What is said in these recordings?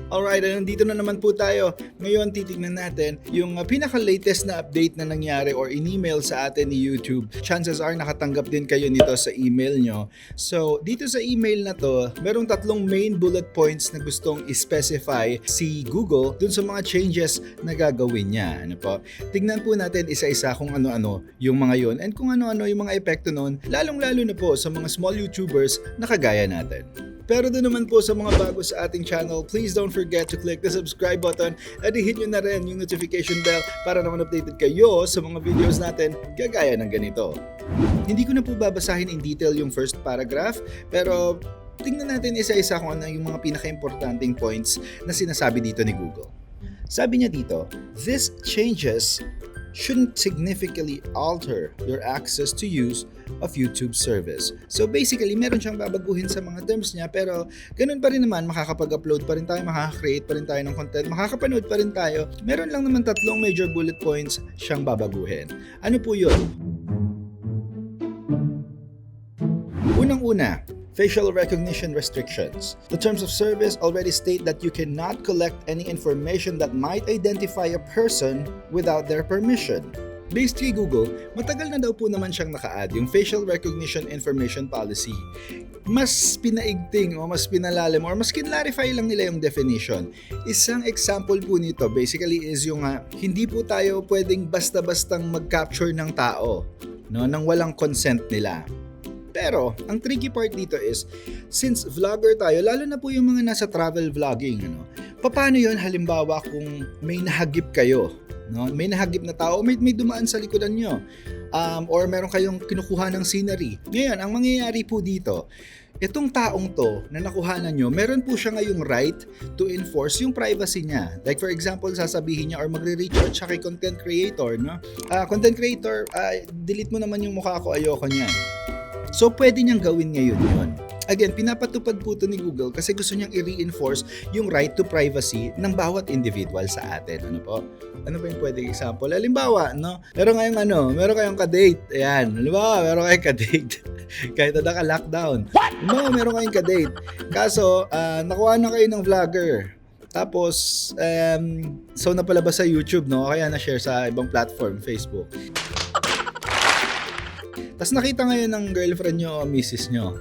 Alright, nandito na naman po tayo. Ngayon, titignan natin yung pinaka-latest na update na nangyari or in-email sa atin ni YouTube. Chances are nakatanggap din kayo nito sa email nyo. So, dito sa email na to, merong tatlong main bullet points na gustong i-specify si Google dun sa mga changes na gagawin niya. Ano po? Tignan po natin isa-isa kung ano-ano yung mga yon and kung ano-ano yung mga epekto nun, lalong-lalo na po sa mga small YouTubers na kagaya natin. Pero doon naman po sa mga bago sa ating channel, please don't forget to click the subscribe button at i-hit nyo na rin yung notification bell para naman updated kayo sa mga videos natin kagaya ng ganito. Hindi ko na po babasahin in detail yung first paragraph, pero tingnan natin isa-isa kung ano yung mga pinaka-importanting points na sinasabi dito ni Google. Sabi niya dito, "These changes shouldn't significantly alter your access to use of YouTube service." So basically, meron siyang babaguhin sa mga terms niya, pero ganun pa rin naman, makakapag-upload pa rin tayo, makaka-create pa rin tayo ng content, makakapanood pa rin tayo. Meron lang naman tatlong major bullet points siyang babaguhin. Ano po yun? Unang-una, facial recognition restrictions. The terms of service already state that you cannot collect any information that might identify a person without their permission. Based kay Google, matagal na daw po naman siyang naka-add yung facial recognition information policy. Mas pinaigting o mas pinalalim or mas kinlarify lang nila yung definition. Isang example po nito basically is yung hindi po tayo pwedeng basta-bastang mag-capture ng tao, no, nang walang consent nila. Pero, ang tricky part dito is, since vlogger tayo, lalo na po yung mga nasa travel vlogging, paano yun halimbawa kung may nahagip kayo, no? May nahagip na tao, may dumaan sa likodan nyo, or meron kayong kinukuha ng scenery. Ngayon, ang mangyayari po dito, itong taong to na nakuhanan nyo, meron po siya ngayong right to enforce yung privacy niya. Like for example, sasabihin niya or magre-reach out siya kay content creator, no? Content creator, delete mo naman yung mukha ko, ayoko niyan. So, pwede niyang gawin ngayon yun. Again, pinapatupad po ito ni Google kasi gusto niyang i-reinforce yung right to privacy ng bawat individual sa atin. Ano po? Ano ba yung pwedeng example? Halimbawa, no? Meron kayong ka-date. Ayan. Halimbawa, meron kayong ka-date. Kahit na naka-lockdown. Halimbawa, meron kayong ka-date. Kaso, nakuha na kayo ng vlogger. Tapos, so napalabas sa YouTube, no? Kaya na-share sa ibang platform, Facebook. Tapos nakita ngayon ng girlfriend nyo o misis nyo.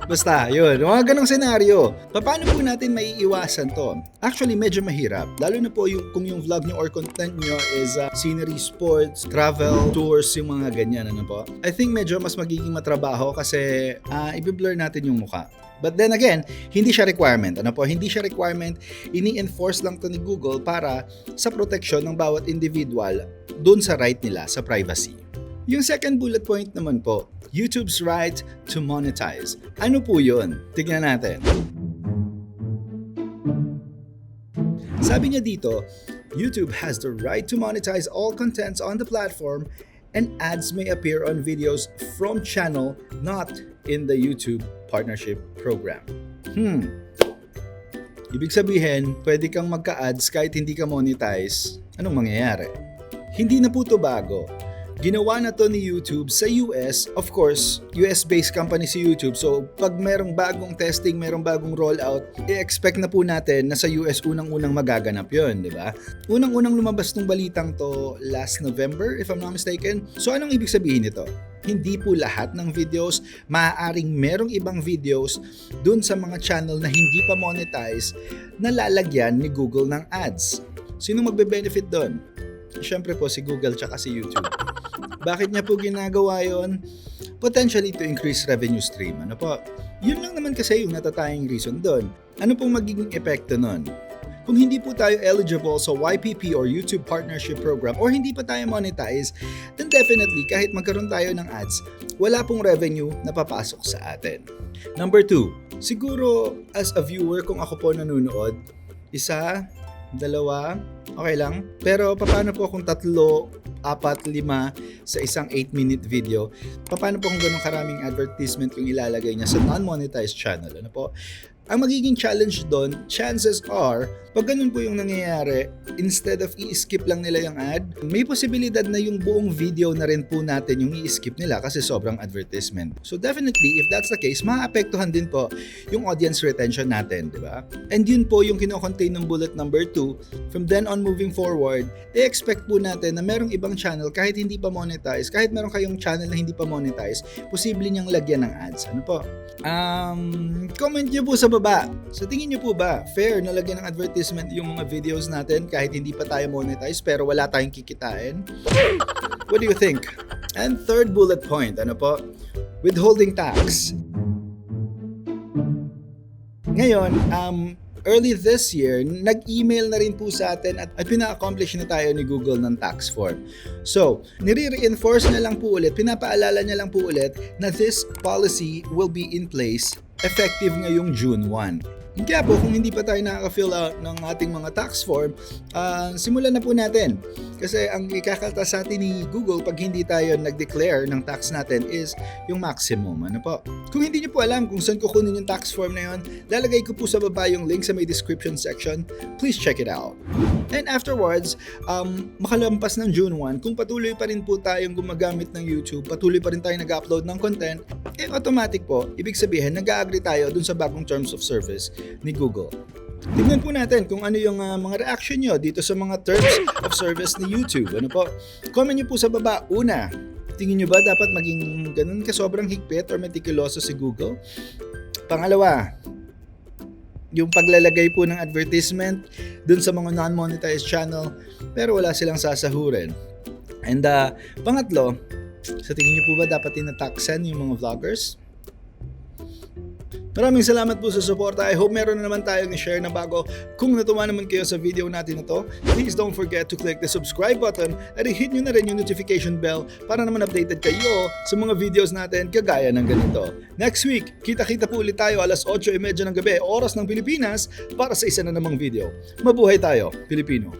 Basta, yun. Mga ganong senaryo. Paano po natin maiiwasan to? Actually, medyo mahirap. Lalo na po kung yung vlog nyo or content nyo is scenery, sports, travel, tours, yung mga ganyan. Ano po? I think medyo mas magiging matrabaho kasi i-blur natin yung mukha. But then again, hindi siya requirement. Ano po? Hindi siya requirement. Ini-enforce lang to ni Google para sa protection ng bawat individual dun sa right nila sa privacy. Yung second bullet point naman po, YouTube's right to monetize. Ano po yun? Tignan natin. Sabi niya dito, YouTube has the right to monetize all contents on the platform and ads may appear on videos from channel not in the YouTube Partnership Program. Ibig sabihin, pwede kang magka-ads kahit hindi ka monetize. Anong mangyayari? Hindi na po ito bago. Ginawa na to ni YouTube sa US. Of course, US-based company si YouTube. So, pag merong bagong testing, merong bagong rollout, i-expect na po natin na sa US unang-unang magaganap yun, di ba? Unang-unang lumabas ng balitang to last November, if I'm not mistaken. So, anong ibig sabihin nito? Hindi po lahat ng videos, maaaring merong ibang videos dun sa mga channel na hindi pa monetize na lalagyan ni Google ng ads. Sino magbe-benefit doon? Siyempre po si Google tsaka si YouTube. Bakit niya po ginagawa yon? Potentially to increase revenue stream. Ano po? Yun lang naman kasi yung natatayang reason doon. Ano pong magiging epekto nun? Kung hindi po tayo eligible sa YPP or YouTube Partnership Program or hindi pa tayo monetize, then definitely kahit magkaroon tayo ng ads, wala pong revenue na papasok sa atin. Number 2, siguro as a viewer kung ako po nanonood, 1, 2, okay lang. Pero paano po kung 3, 4, 5 sa isang 8-minute video? Paano po kung ganun karaming advertisement yung ilalagay niya sa non-monetized channel? Ano po? Ang magiging challenge doon, chances are, pag ganun po yung nangyayari, instead of i-skip lang nila yung ad, may posibilidad na yung buong video na rin po natin yung i-skip nila kasi sobrang advertisement. So definitely, if that's the case, maapektuhan din po yung audience retention natin, di ba? And yun po yung kino-contain ng bullet number 2. From then on moving forward, i-expect po natin na merong ibang channel kahit hindi pa monetize, kahit meron kayong channel na hindi pa monetize, posible niyang lagyan ng ads. Ano po? Comment nyo po sa baba. Sa tingin nyo po ba, fair na lagyan ng advertisement yung mga videos natin kahit hindi pa tayo monetize pero wala tayong kikitain? What do you think? And third bullet point, ano po? Withholding tax. Ngayon, early this year, nag-email na rin po sa atin at pina-accomplish na tayo ni Google ng tax form. So, nire-reinforce na lang po ulit, pinapaalala niya lang po ulit na this policy will be in place effective ngayong June 1. Kaya po, kung hindi pa tayo nakaka-fill out ng ating mga tax form, simulan na po natin. Kasi ang ikakaltas sa atin ni Google pag hindi tayo nag-declare ng tax natin is yung maximum. Ano po? Kung hindi niyo po alam kung saan kukunin yung tax form na yun, lalagay ko po sa baba yung link sa may description section. Please check it out. And afterwards, makalampas ng June 1, kung patuloy pa rin po tayong gumagamit ng YouTube, patuloy pa rin tayong nag-upload ng content, automatic po, ibig sabihin, nag-agree tayo dun sa bagong terms of service ni Google. Tingnan po natin kung ano yung mga reaction nyo dito sa mga terms of service ni YouTube. Ano po? Comment nyo po sa baba. Una, tingin nyo ba dapat maging ganun ka sobrang higpit or meticuloso si Google? Pangalawa, yung paglalagay po ng advertisement dun sa mga non-monetized channel pero wala silang sasahurin. And pangatlo, sa tingin nyo po ba dapat tinataxan yung mga vloggers? Maraming salamat po sa suporta. I hope meron na naman tayong i-share na bago. Kung natuwa naman kayo sa video natin na to, please don't forget to click the subscribe button at i-hit nyo na rin yung notification bell para naman updated kayo sa mga videos natin kagaya ng ganito. Next week, kita-kita po ulit tayo alas 8:30 ng gabi, oras ng Pilipinas para sa isa na namang video. Mabuhay tayo, Pilipino!